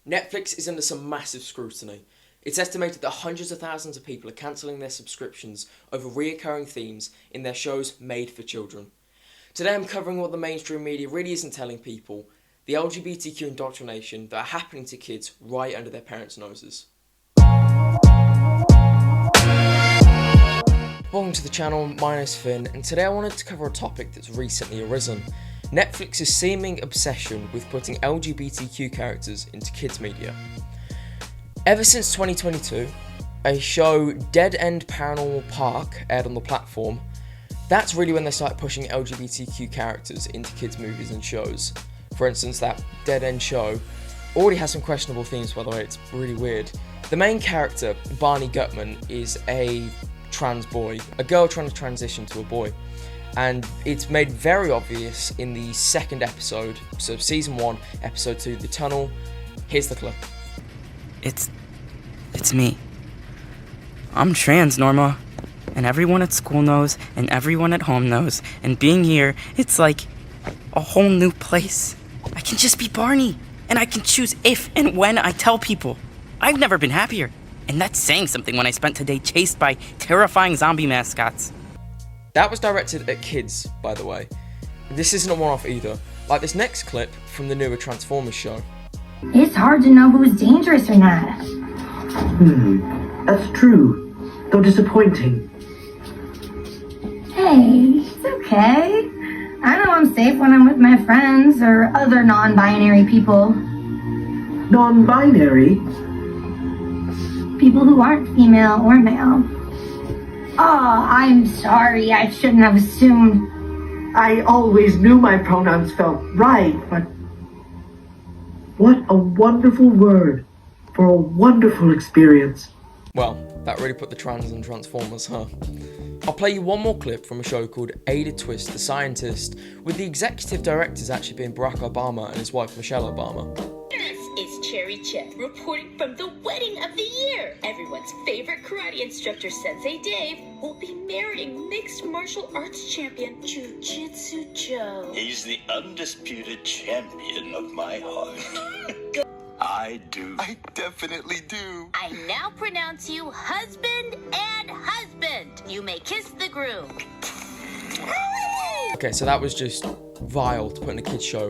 Netflix is under some massive scrutiny. It's estimated that hundreds of thousands of people are cancelling their subscriptions over reoccurring themes in their shows made for children. Today I'm covering what the mainstream media really isn't telling people, the LGBTQ indoctrination that are happening to kids right under their parents' noses. Welcome to the channel, my name is Finn, and today I wanted to cover a topic that's recently arisen. Netflix's seeming obsession with putting LGBTQ characters into kids' media. Ever since 2022, a show Dead End Paranormal Park aired on the platform. That's really when they started pushing LGBTQ characters into kids' movies and shows. For instance, that Dead End show already has some questionable themes, by the way, it's really weird. The main character, Barney Gutman, is a trans boy, a girl trying to transition to a boy. And it's made very obvious in the second episode, so season 1, episode 2, The Tunnel. Here's the clip. It's me. I'm trans, Norma. And everyone at school knows, and everyone at home knows. And being here, it's like a whole new place. I can just be Barney, and I can choose if and when I tell people. I've never been happier. And that's saying something when I spent today chased by terrifying zombie mascots. That was directed at kids, by the way. This isn't a one-off either, like this next clip from the newer Transformers show. It's hard to know who's dangerous or not. That's true, though disappointing. Hey, it's okay. I know I'm safe when I'm with my friends or other non-binary people. Non-binary? People who aren't female or male. Oh, I'm sorry. I shouldn't have assumed. I always knew my pronouns felt right, but what a wonderful word for a wonderful experience. Well, that really put the trans in Transformers, huh? I'll play you one more clip from a show called Ada Twist, the Scientist, with the executive directors actually being Barack Obama and his wife Michelle Obama. This is Cherry Chip reporting from the wedding of the year. Everyone's favorite karate instructor, Sensei Dave, will be marrying mixed martial arts champion Jiu-Jitsu Joe. He's the undisputed champion of my heart. I do. I definitely do. I now pronounce you husband and husband. You may kiss the groom. Okay, so that was just vile to put in a kids show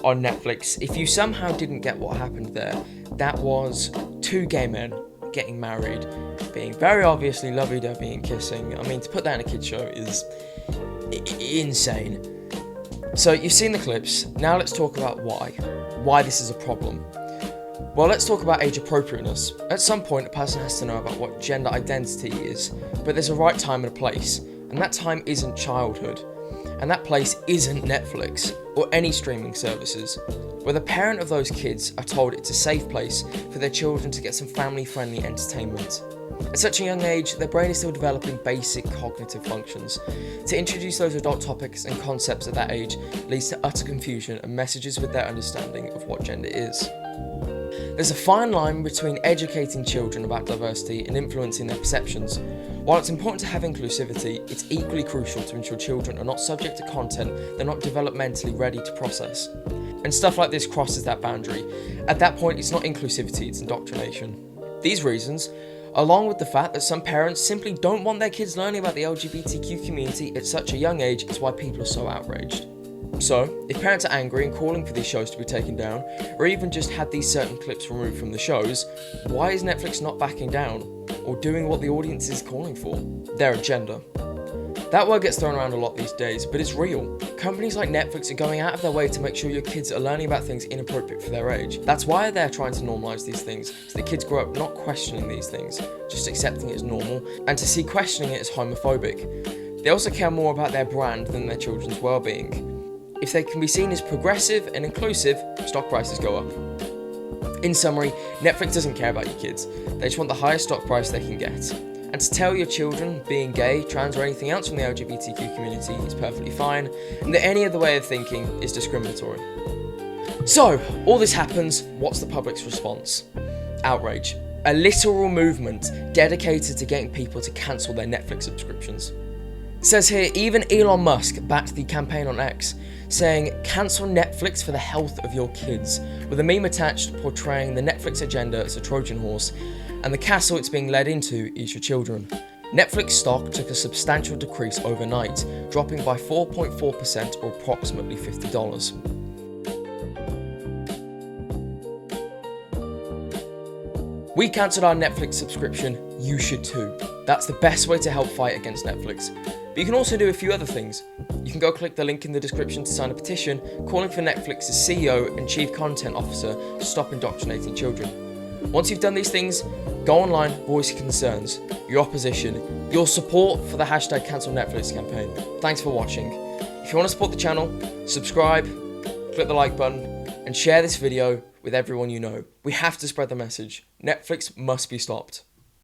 on Netflix. If you somehow didn't get what happened there, that was two gay men getting married, being very obviously lovey-dovey and kissing. I mean, to put that in a kids show is insane. So you've seen the clips, now let's talk about why this is a problem. Well, let's talk about age appropriateness. At some point, a person has to know about what gender identity is, but there's a right time and a place, and that time isn't childhood. And that place isn't Netflix or any streaming services, where the parent of those kids are told it's a safe place for their children to get some family-friendly entertainment. At such a young age, their brain is still developing basic cognitive functions. To introduce those adult topics and concepts at that age leads to utter confusion and messages with their understanding of what gender is. There's a fine line between educating children about diversity and influencing their perceptions. While it's important to have inclusivity, it's equally crucial to ensure children are not subject to content they're not developmentally ready to process. And stuff like this crosses that boundary. At that point, it's not inclusivity, it's indoctrination. These reasons, along with the fact that some parents simply don't want their kids learning about the LGBTQ community at such a young age, is why people are so outraged. So, if parents are angry and calling for these shows to be taken down, or even just had these certain clips removed from the shows, why is Netflix not backing down, or doing what the audience is calling for? Their agenda. That word gets thrown around a lot these days, but it's real. Companies like Netflix are going out of their way to make sure your kids are learning about things inappropriate for their age. That's why they're trying to normalise these things, so that kids grow up not questioning these things, just accepting it as normal, and to see questioning it as homophobic. They also care more about their brand than their children's well-being. If they can be seen as progressive and inclusive, stock prices go up. In summary, Netflix doesn't care about your kids. They just want the highest stock price they can get. And to tell your children being gay, trans, or anything else from the LGBTQ community is perfectly fine, and that any other way of thinking is discriminatory. So, all this happens, what's the public's response? Outrage. A literal movement dedicated to getting people to cancel their Netflix subscriptions. Says here, even Elon Musk backed the campaign on X, saying, cancel Netflix for the health of your kids, with a meme attached portraying the Netflix agenda as a Trojan horse, and the castle it's being led into is your children. Netflix stock took a substantial decrease overnight, dropping by 4.4% or approximately $50. We cancelled our Netflix subscription, you should too. That's the best way to help fight against Netflix. But you can also do a few other things. You can go click the link in the description to sign a petition calling for Netflix's CEO and Chief Content Officer to stop indoctrinating children. Once you've done these things, go online, voice your concerns, your opposition, your support for the hashtag Cancel Netflix campaign. Thanks for watching. If you want to support the channel, subscribe, click the like button, and share this video with everyone you know. We have to spread the message. Netflix must be stopped.